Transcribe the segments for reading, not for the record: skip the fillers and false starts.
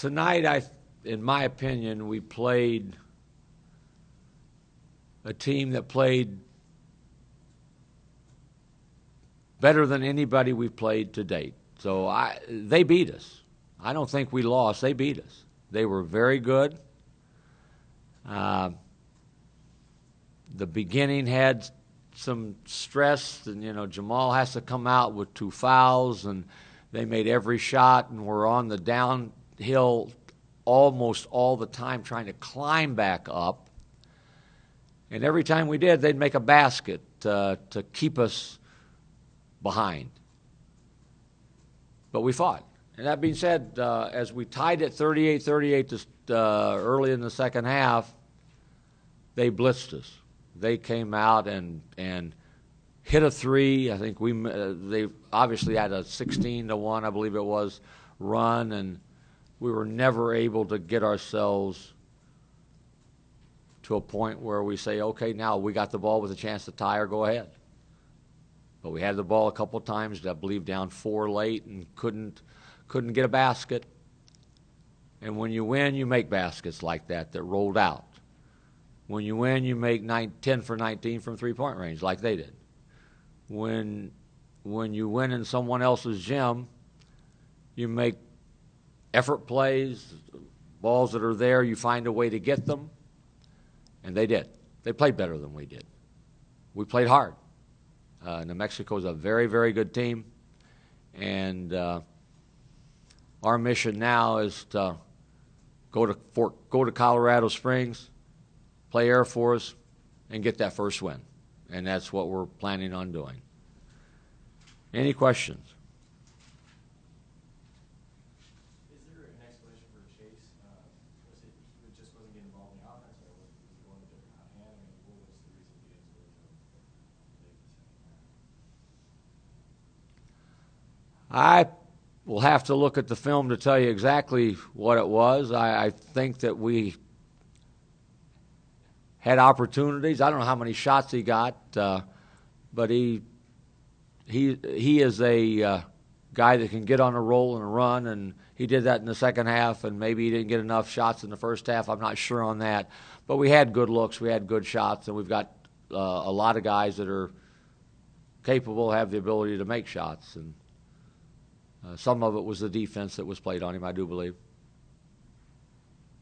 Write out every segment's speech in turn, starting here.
Tonight, in my opinion, we played a team that played better than anybody we've played to date. So they beat us. I don't think we lost. They beat us. They were very good. The beginning had some stress, and Jamal has to come out with 2 fouls, and they made every shot, and we're on the downhill almost all the time trying to climb back up. And every time we did, they'd make a basket to keep us behind. But we fought. And that being said, as we tied it 38-38 early in the second half, they blitzed us. They came out and hit a 3. I think they obviously had a 16-1, I believe it was, run, and we were never able to get ourselves to a point where we say, okay, now we got the ball with a chance to tie or go ahead. But we had the ball a couple of times, I believe down 4 late, and couldn't get a basket. And when you win, you make baskets like that rolled out. When you win, you make 10 for 19 from three-point range like they did. When you win in someone else's gym, you make effort plays, balls that are there, you find a way to get them, and they did. They played better than we did. We played hard. New Mexico is a very, very good team, and our mission now is to go to Colorado Springs, play Air Force, and get that first win, and that's what we're planning on doing. Any questions? Is there an explanation for Chase? Was it just wasn't getting involved in the offense, or was he going a different hot hand? I mean, what was the reason he didn't score until late the second half? I will have to look at the film to tell you exactly what it was. I think that we had opportunities. I don't know how many shots he got, but he is a guy that can get on a roll and run, and he did that in the second half, and maybe he didn't get enough shots in the first half. I'm not sure on that. But we had good looks. We had good shots, and we've got a lot of guys that are capable, have the ability to make shots. And some of it was the defense that was played on him, I do believe.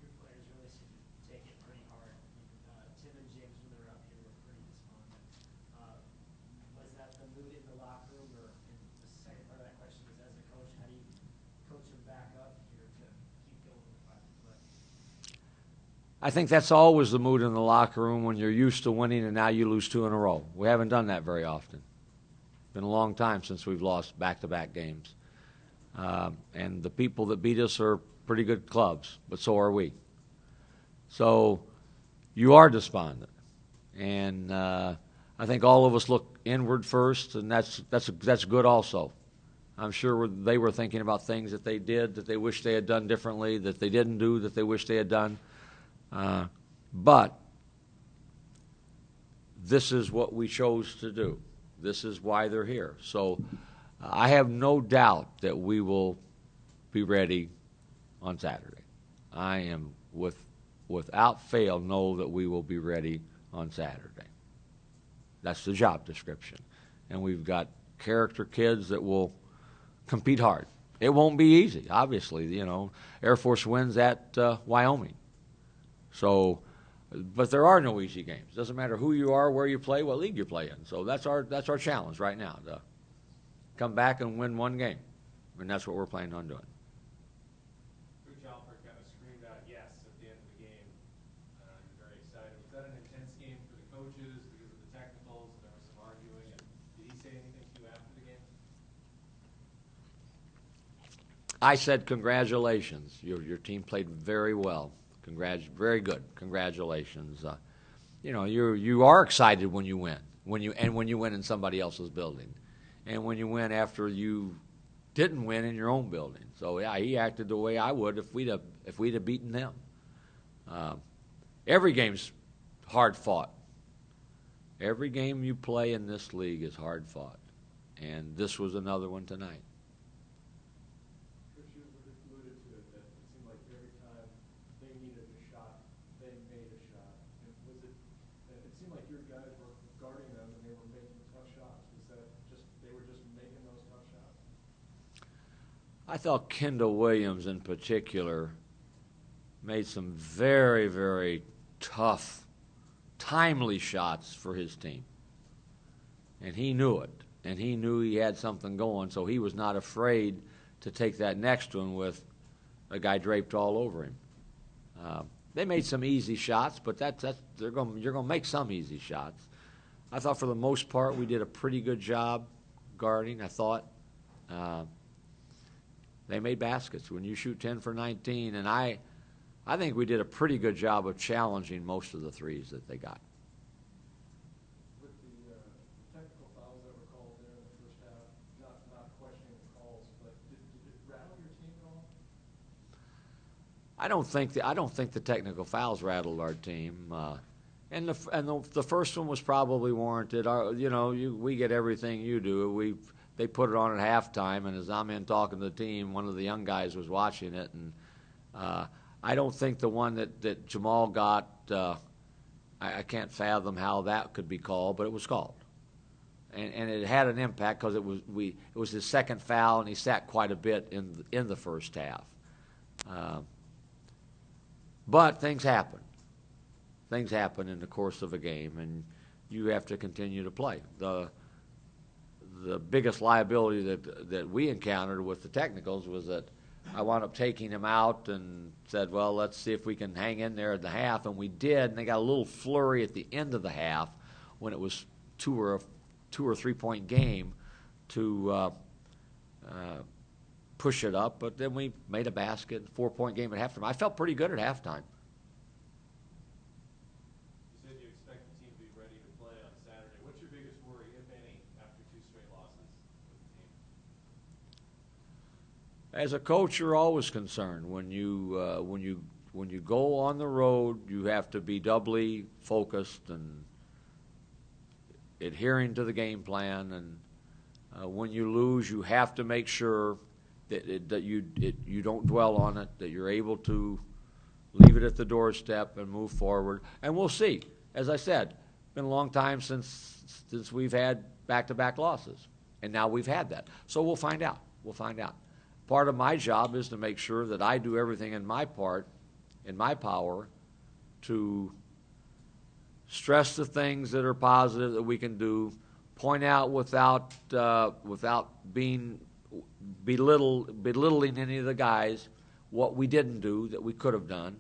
Your players really seem to take it pretty hard. Tim and James, when they were up here, were pretty despondent. Was that the mood in the locker room? Or the second part of that question is, as a coach, how do you coach them back up here to keep going with 5 to play? I think that's always the mood in the locker room when you're used to winning and now you lose 2 in a row. We haven't done that very often. It's been a long time since we've lost back-to-back games. And the people that beat us are pretty good clubs, but so are we. So you are despondent. And I think all of us look inward first, and that's good also. I'm sure they were thinking about things that they did that they wish they had done differently, that they didn't do that they wish they had done. But this is what we chose to do. This is why they're here. So I have no doubt that we will be ready on Saturday. I am without fail know that we will be ready on Saturday. That's the job description. And we've got character kids that will compete hard. It won't be easy, obviously. Air Force wins at Wyoming. So, but there are no easy games. Doesn't matter who you are, where you play, what league you play in. So that's our challenge right now, to come back and win one game. And that's what we're planning on doing. Coach Alford kind of screamed out yes at the end of the game. You're very excited. Was that an intense game for the coaches because of the technicals, and there was some arguing? And did he say anything to you after the game? I said congratulations. Your team played very well. Very good. Congratulations. You are excited when you win. When you win in somebody else's building, and when you win after you didn't win in your own building. So yeah, he acted the way I would if we'd have beaten them. Every game's hard fought. Every game you play in this league is hard fought, and this was another one tonight. Coach, you alluded to it that it seemed like I thought Kendall Williams in particular made some very, very tough, timely shots for his team. And he knew it. And he knew he had something going, so he was not afraid to take that next one with a guy draped all over him. They made some easy shots, but you're going to make some easy shots. I thought for the most part we did a pretty good job guarding, I thought. They made baskets when you shoot 10 for 19, and I think we did a pretty good job of challenging most of the threes that they got. With the technical fouls that were called there in the first half, not questioning the calls, but did it rattle your team at all? I don't think the technical fouls rattled our team. And the first one was probably warranted. We get everything you do. They put it on at halftime, and as I'm in talking to the team, one of the young guys was watching it, and I don't think the one that Jamal got. I can't fathom how that could be called, but it was called, and it had an impact because it was his second foul, and he sat quite a bit in the first half. But things happen. Things happen in the course of a game, and you have to continue to play. The biggest liability that we encountered with the technicals was that I wound up taking him out and said, well, let's see if we can hang in there at the half, and we did, and they got a little flurry at the end of the half when it was two or 3 point game to push it up, but then we made a basket, 4 point game at halftime. I felt pretty good at halftime. You said you expect the team to be ready to play on Saturday. What's your biggest worry, if any, after 2 straight losses with the team? As a coach, you're always concerned when you go on the road. You have to be doubly focused and adhering to the game plan. And when you lose, you have to make sure that you don't dwell on it. That you're able to leave it at the doorstep and move forward. And we'll see. As I said, it's been a long time since we've had back-to-back losses, and now we've had that. So we'll find out. We'll find out. Part of my job is to make sure that I do everything in my power, to stress the things that are positive that we can do, point out without being belittling any of the guys what we didn't do that we could have done,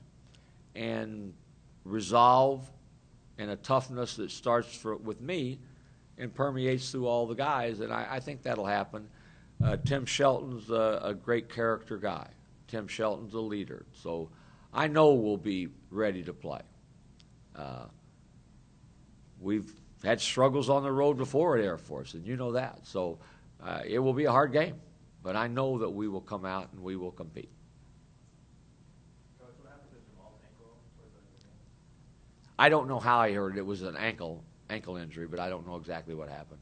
and resolve and a toughness that starts with me and permeates through all the guys, and I think that'll happen. Tim Shelton's a great character guy. Tim Shelton's a leader. So I know we'll be ready to play. We've had struggles on the road before at Air Force, and you know that. So it will be a hard game, but I know that we will come out and we will compete. Coach, what happened to Jamal's ankle towards the end of the game? I don't know how I heard it. It was an ankle injury, but I don't know exactly what happened.